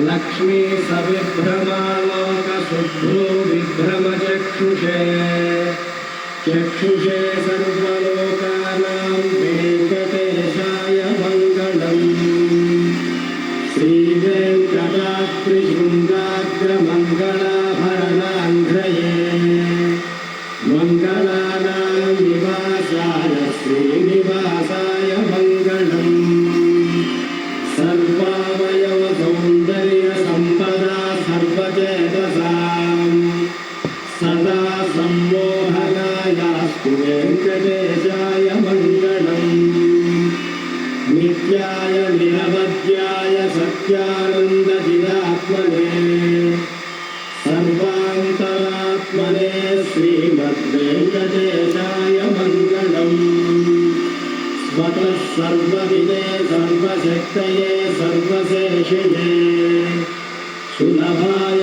लक्ष्मी सविभ्रमालोकशुभ्रो विभ्रमचक्षुषे चक्षुषे सर्वलोकानां वेङ्कटेशाय मङ्गलम्। श्रीवेङ्कटाद्रिशृङ्गाग्रमङ्गलाभरणाङ्घ्रये मङ्गलानां निवासाय श्रीनिवासाय मङ्गलम्। सर्वावयवसौन्दर्यसम्पदा सर्वचेतसां सदा सम्मोहनायास्तु वेङ्कटेशाय मङ्गलम्। नित्याय निरवध्याय सत्यानन्दचिदात्मने सर्वान्तरात्मने श्रीमद्वेङ्कटेशाय मङ्गलम्। स्वतः सर्वविदे सर्वशक्तये सर्वशेषिणे सुलभाय